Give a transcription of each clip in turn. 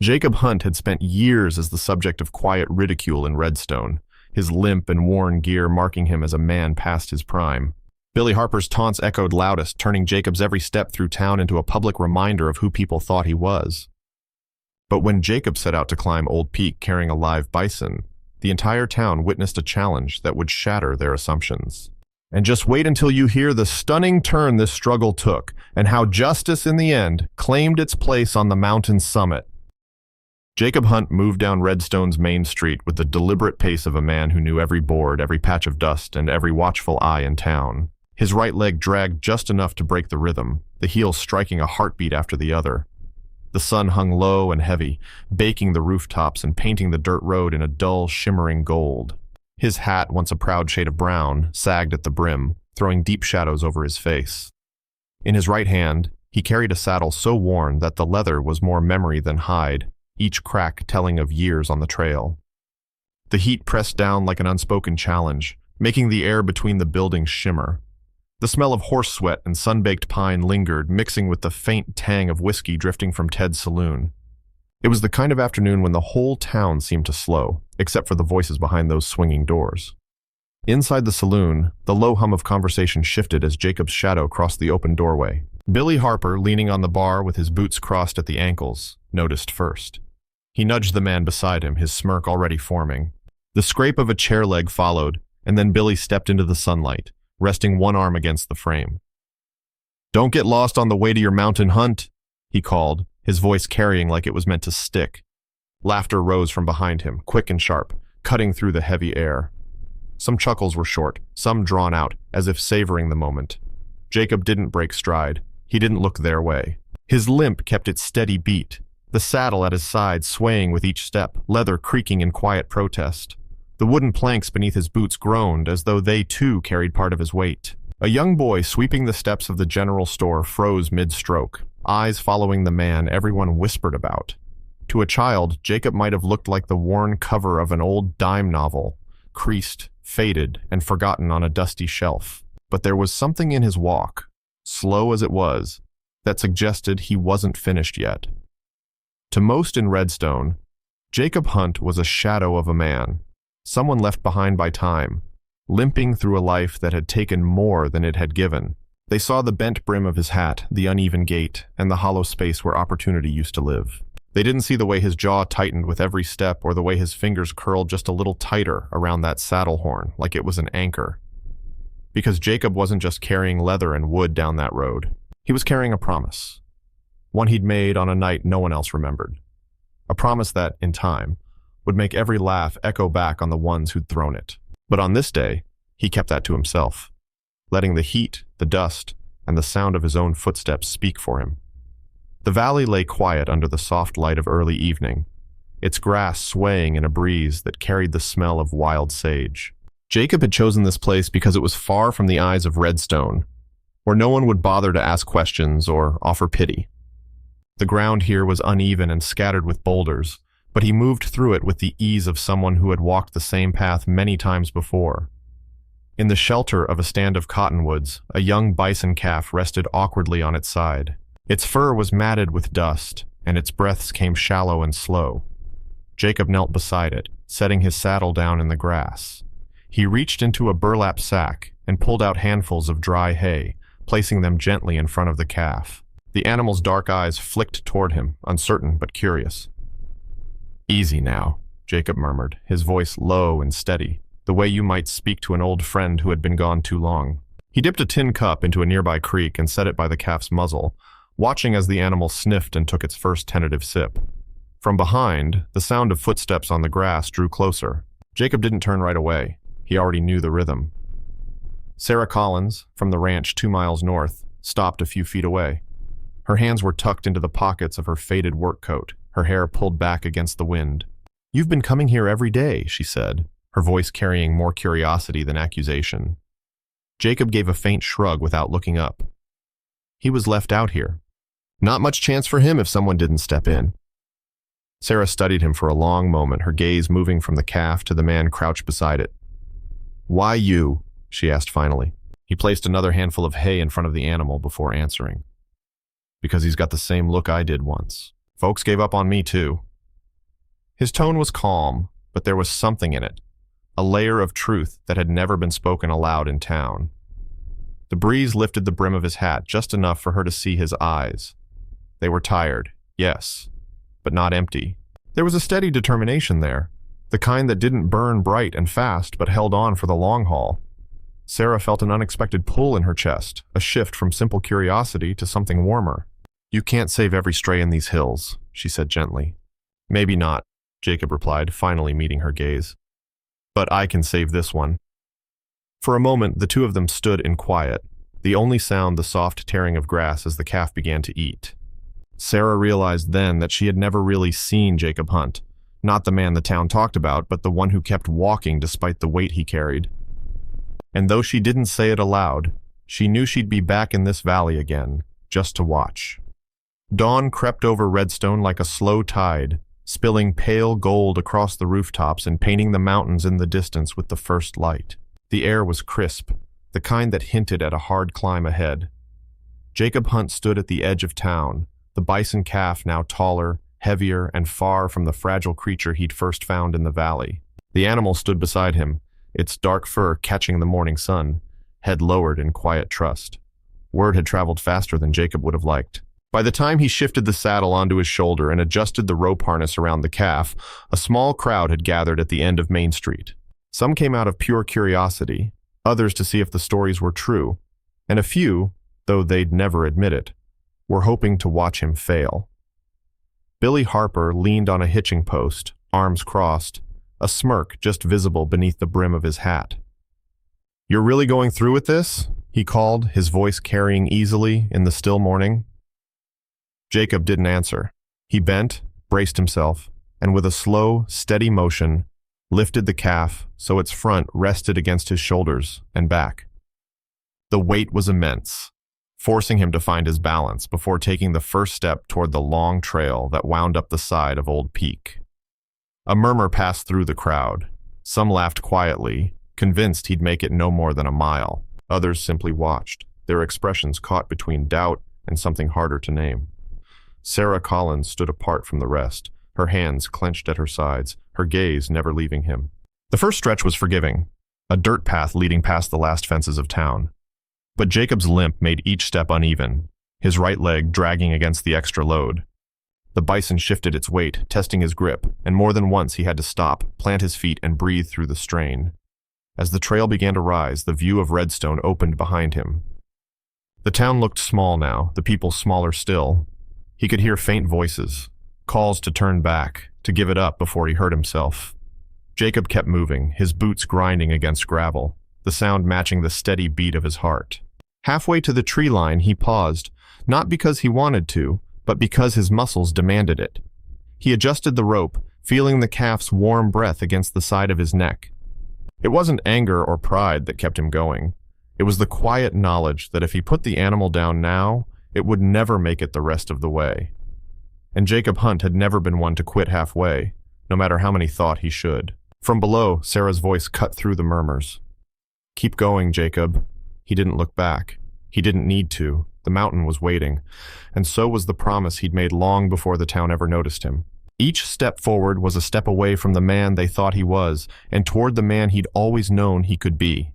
Jacob Hunt had spent years as the subject of quiet ridicule in Redstone, his limp and worn gear marking him as a man past his prime. Billy Harper's taunts echoed loudest, turning Jacob's every step through town into a public reminder of who people thought he was. But when Jacob set out to climb Old Peak carrying a live bison, the entire town witnessed a challenge that would shatter their assumptions. And just wait until you hear the stunning turn this struggle took, and how justice in the end claimed its place on the mountain's summit. Jacob Hunt moved down Redstone's main street with the deliberate pace of a man who knew every board, every patch of dust, and every watchful eye in town. His right leg dragged just enough to break the rhythm, the heel striking a heartbeat after the other. The sun hung low and heavy, baking the rooftops and painting the dirt road in a dull, shimmering gold. His hat, once a proud shade of brown, sagged at the brim, throwing deep shadows over his face. In his right hand, he carried a saddle so worn that the leather was more memory than hide, each crack telling of years on the trail. The heat pressed down like an unspoken challenge, making the air between the buildings shimmer. The smell of horse sweat and sun-baked pine lingered, mixing with the faint tang of whiskey drifting from Ted's saloon. It was the kind of afternoon when the whole town seemed to slow, except for the voices behind those swinging doors. Inside the saloon, the low hum of conversation shifted as Jacob's shadow crossed the open doorway. Billy Harper, leaning on the bar with his boots crossed at the ankles, noticed first. He nudged the man beside him, his smirk already forming. The scrape of a chair leg followed, and then Billy stepped into the sunlight, resting one arm against the frame. "Don't get lost on the way to your mountain hunt," he called, his voice carrying like it was meant to stick. Laughter rose from behind him, quick and sharp, cutting through the heavy air. Some chuckles were short, some drawn out, as if savoring the moment. Jacob didn't break stride. He didn't look their way. His limp kept its steady beat, the saddle at his side swaying with each step, leather creaking in quiet protest. The wooden planks beneath his boots groaned as though they too carried part of his weight. A young boy sweeping the steps of the general store froze mid-stroke, eyes following the man everyone whispered about. To a child, Jacob might have looked like the worn cover of an old dime novel, creased, faded, and forgotten on a dusty shelf. But there was something in his walk, slow as it was, that suggested he wasn't finished yet. To most in Redstone, Jacob Hunt was a shadow of a man, someone left behind by time, limping through a life that had taken more than it had given. They saw the bent brim of his hat, the uneven gait, and the hollow space where opportunity used to live. They didn't see the way his jaw tightened with every step or the way his fingers curled just a little tighter around that saddle horn, like it was an anchor. Because Jacob wasn't just carrying leather and wood down that road. He was carrying a promise. One he'd made on a night no one else remembered. A promise that, in time, would make every laugh echo back on the ones who'd thrown it. But on this day, he kept that to himself, letting the heat, the dust, and the sound of his own footsteps speak for him. The valley lay quiet under the soft light of early evening, its grass swaying in a breeze that carried the smell of wild sage. Jacob had chosen this place because it was far from the eyes of Redstone, where no one would bother to ask questions or offer pity. The ground here was uneven and scattered with boulders, but he moved through it with the ease of someone who had walked the same path many times before. In the shelter of a stand of cottonwoods, a young bison calf rested awkwardly on its side. Its fur was matted with dust, and its breaths came shallow and slow. Jacob knelt beside it, setting his saddle down in the grass. He reached into a burlap sack and pulled out handfuls of dry hay, placing them gently in front of the calf. The animal's dark eyes flicked toward him, uncertain but curious. "Easy now," Jacob murmured, his voice low and steady, the way you might speak to an old friend who had been gone too long. He dipped a tin cup into a nearby creek and set it by the calf's muzzle, watching as the animal sniffed and took its first tentative sip. From behind, the sound of footsteps on the grass drew closer. Jacob didn't turn right away. He already knew the rhythm. Sarah Collins, from the ranch 2 miles north, stopped a few feet away. Her hands were tucked into the pockets of her faded work coat, her hair pulled back against the wind. "You've been coming here every day," she said, her voice carrying more curiosity than accusation. Jacob gave a faint shrug without looking up. He was left out here. Not much chance for him if someone didn't step in. Sarah studied him for a long moment, her gaze moving from the calf to the man crouched beside it. "Why you?" she asked finally. He placed another handful of hay in front of the animal before answering. "Because he's got the same look I did once. Folks gave up on me too. His tone was calm, but there was something in it, a layer of truth that had never been spoken aloud in town. The breeze lifted the brim of his hat just enough for her to see his eyes. They were tired, yes, but not empty. There was a steady determination there, the kind that didn't burn bright and fast but held on for the long haul. Sarah felt an unexpected pull in her chest, a shift from simple curiosity to something warmer. "You can't save every stray in these hills," she said gently. "Maybe not," Jacob replied, finally meeting her gaze. "But I can save this one." For a moment, the two of them stood in quiet, the only sound the soft tearing of grass as the calf began to eat. Sarah realized then that she had never really seen Jacob hunt, not the man the town talked about, but the one who kept walking despite the weight he carried. And though she didn't say it aloud, she knew she'd be back in this valley again, just to watch. Dawn crept over Redstone like a slow tide, spilling pale gold across the rooftops and painting the mountains in the distance with the first light. The air was crisp, the kind that hinted at a hard climb ahead. Jacob Hunt stood at the edge of town, the bison calf now taller, heavier, and far from the fragile creature he'd first found in the valley. The animal stood beside him, its dark fur catching the morning sun, head lowered in quiet trust. Word had traveled faster than Jacob would have liked. By the time he shifted the saddle onto his shoulder and adjusted the rope harness around the calf, a small crowd had gathered at the end of Main Street. Some came out of pure curiosity, others to see if the stories were true, and a few, though they'd never admit it, were hoping to watch him fail. Billy Harper leaned on a hitching post, arms crossed, a smirk just visible beneath the brim of his hat. "You're really going through with this?" he called, his voice carrying easily in the still morning. Jacob didn't answer. He bent, braced himself, and with a slow, steady motion, lifted the calf so its front rested against his shoulders and back. The weight was immense, forcing him to find his balance before taking the first step toward the long trail that wound up the side of Old Peak. A murmur passed through the crowd. Some laughed quietly, convinced he'd make it no more than a mile. Others simply watched, their expressions caught between doubt and something harder to name. Sarah Collins stood apart from the rest, her hands clenched at her sides, her gaze never leaving him. The first stretch was forgiving, a dirt path leading past the last fences of town. But Jacob's limp made each step uneven, his right leg dragging against the extra load. The bison shifted its weight, testing his grip, and more than once he had to stop, plant his feet, and breathe through the strain. As the trail began to rise, the view of Redstone opened behind him. The town looked small now, the people smaller still. He could hear faint voices, calls to turn back, to give it up before he hurt himself. Jacob kept moving, his boots grinding against gravel, the sound matching the steady beat of his heart. Halfway to the tree line, he paused, not because he wanted to, but because his muscles demanded it. He adjusted the rope, feeling the calf's warm breath against the side of his neck. It wasn't anger or pride that kept him going. It was the quiet knowledge that if he put the animal down now, it would never make it the rest of the way. And Jacob Hunt had never been one to quit halfway, no matter how many thought he should. From below, Sarah's voice cut through the murmurs. "Keep going, Jacob." He didn't look back. He didn't need to. The mountain was waiting, and so was the promise he'd made long before the town ever noticed him. Each step forward was a step away from the man they thought he was, and toward the man he'd always known he could be.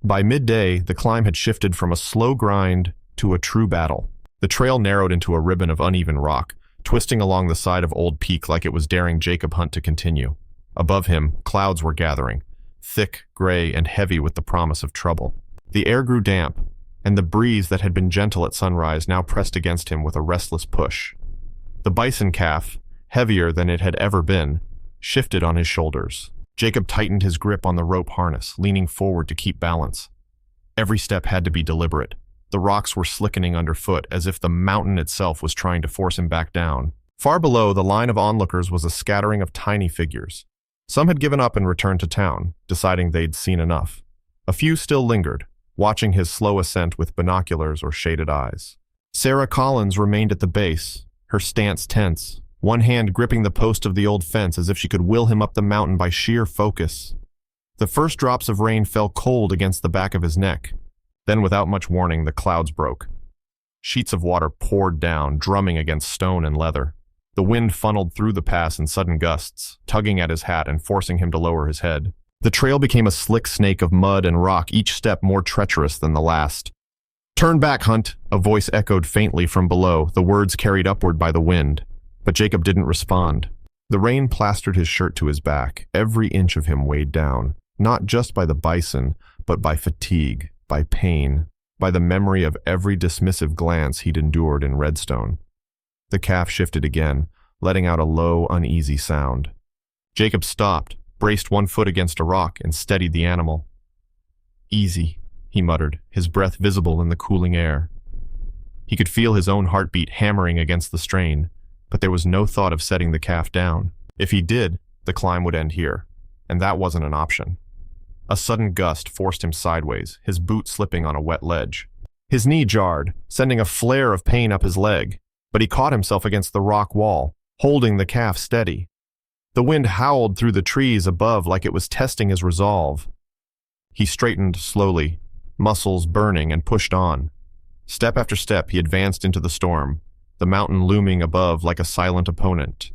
By midday, the climb had shifted from a slow grind to a true battle. The trail narrowed into a ribbon of uneven rock, twisting along the side of Old Peak like it was daring Jacob Hunt to continue. Above him, clouds were gathering, thick, gray, and heavy with the promise of trouble. The air grew damp, and the breeze that had been gentle at sunrise now pressed against him with a restless push. The bison calf, heavier than it had ever been, shifted on his shoulders. Jacob tightened his grip on the rope harness, leaning forward to keep balance. Every step had to be deliberate. The rocks were slickening underfoot, as if the mountain itself was trying to force him back down. Far below, the line of onlookers was a scattering of tiny figures. Some had given up and returned to town, deciding they'd seen enough. A few still lingered, watching his slow ascent with binoculars or shaded eyes. Sarah Collins remained at the base, her stance tense, one hand gripping the post of the old fence as if she could will him up the mountain by sheer focus. The first drops of rain fell cold against the back of his neck. Then, without much warning, the clouds broke. Sheets of water poured down, drumming against stone and leather. The wind funneled through the pass in sudden gusts, tugging at his hat and forcing him to lower his head. The trail became a slick snake of mud and rock, each step more treacherous than the last. "Turn back, Hunt," a voice echoed faintly from below, the words carried upward by the wind. But Jacob didn't respond. The rain plastered his shirt to his back, every inch of him weighed down, not just by the bison, but by fatigue, by pain, by the memory of every dismissive glance he'd endured in Redstone. The calf shifted again, letting out a low, uneasy sound. Jacob stopped, braced one foot against a rock, and steadied the animal. "Easy," he muttered, his breath visible in the cooling air. He could feel his own heartbeat hammering against the strain, but there was no thought of setting the calf down. If he did, the climb would end here, and that wasn't an option. A sudden gust forced him sideways, his boot slipping on a wet ledge. His knee jarred, sending a flare of pain up his leg, but he caught himself against the rock wall, holding the calf steady. The wind howled through the trees above like it was testing his resolve. He straightened slowly, muscles burning, and pushed on. Step after step, he advanced into the storm, the mountain looming above like a silent opponent.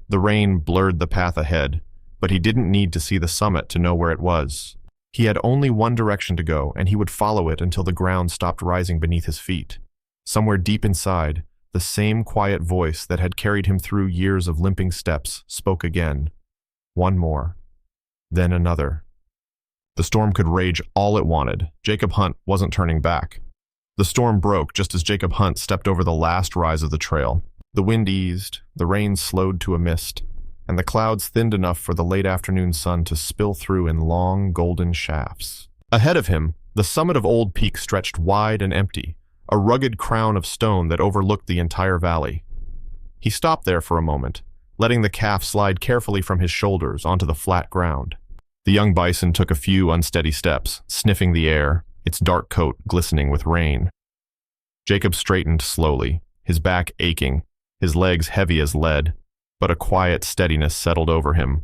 The rain blurred the path ahead, but he didn't need to see the summit to know where it was. He had only one direction to go, and he would follow it until the ground stopped rising beneath his feet. Somewhere deep inside, the same quiet voice that had carried him through years of limping steps spoke again. One more. Then another. The storm could rage all it wanted. Jacob Hunt wasn't turning back. The storm broke just as Jacob Hunt stepped over the last rise of the trail. The wind eased, the rain slowed to a mist, and the clouds thinned enough for the late afternoon sun to spill through in long, golden shafts. Ahead of him, the summit of Old Peak stretched wide and empty, a rugged crown of stone that overlooked the entire valley. He stopped there for a moment, letting the calf slide carefully from his shoulders onto the flat ground. The young bison took a few unsteady steps, sniffing the air, its dark coat glistening with rain. Jacob straightened slowly, his back aching, his legs heavy as lead, but a quiet steadiness settled over him.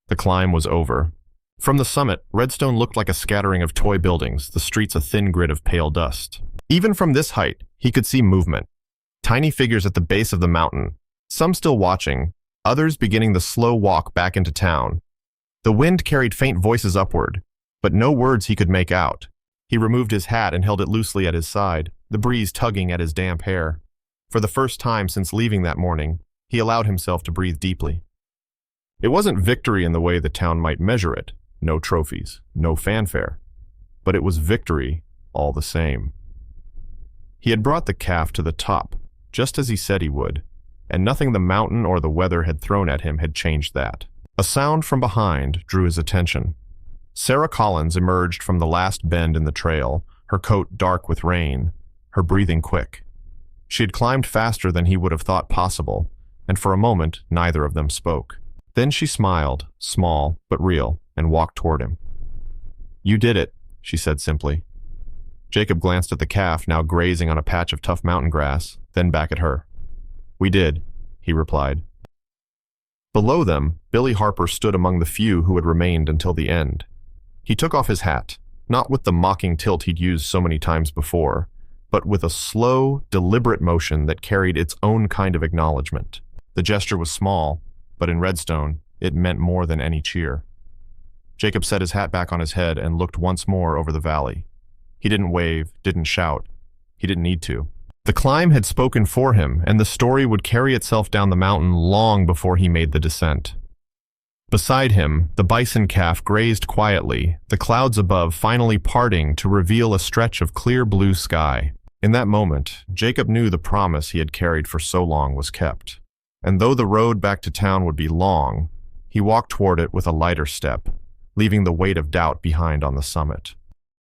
The climb was over. From the summit, Redstone looked like a scattering of toy buildings, the streets a thin grid of pale dust. Even from this height, he could see movement. Tiny figures at the base of the mountain, some still watching, others beginning the slow walk back into town. The wind carried faint voices upward, but no words he could make out. He removed his hat and held it loosely at his side, the breeze tugging at his damp hair. For the first time since leaving that morning, he allowed himself to breathe deeply. It wasn't victory in the way the town might measure it, no trophies, no fanfare, but it was victory all the same. He had brought the calf to the top, just as he said he would, and nothing the mountain or the weather had thrown at him had changed that. A sound from behind drew his attention. Sarah Collins emerged from the last bend in the trail, her coat dark with rain, her breathing quick. She had climbed faster than he would have thought possible, and for a moment neither of them spoke. Then she smiled, small but real, and walked toward him. "You did it," she said simply. Jacob glanced at the calf now grazing on a patch of tough mountain grass, then back at her. "We did," he replied. Below them, Billy Harper stood among the few who had remained until the end. He took off his hat, not with the mocking tilt he'd used so many times before, but with a slow, deliberate motion that carried its own kind of acknowledgement. The gesture was small, but in Redstone, it meant more than any cheer. Jacob set his hat back on his head and looked once more over the valley. He didn't wave, didn't shout. He didn't need to. The climb had spoken for him, and the story would carry itself down the mountain long before he made the descent. Beside him, the bison calf grazed quietly, the clouds above finally parting to reveal a stretch of clear blue sky. In that moment, Jacob knew the promise he had carried for so long was kept. And though the road back to town would be long, he walked toward it with a lighter step, leaving the weight of doubt behind on the summit.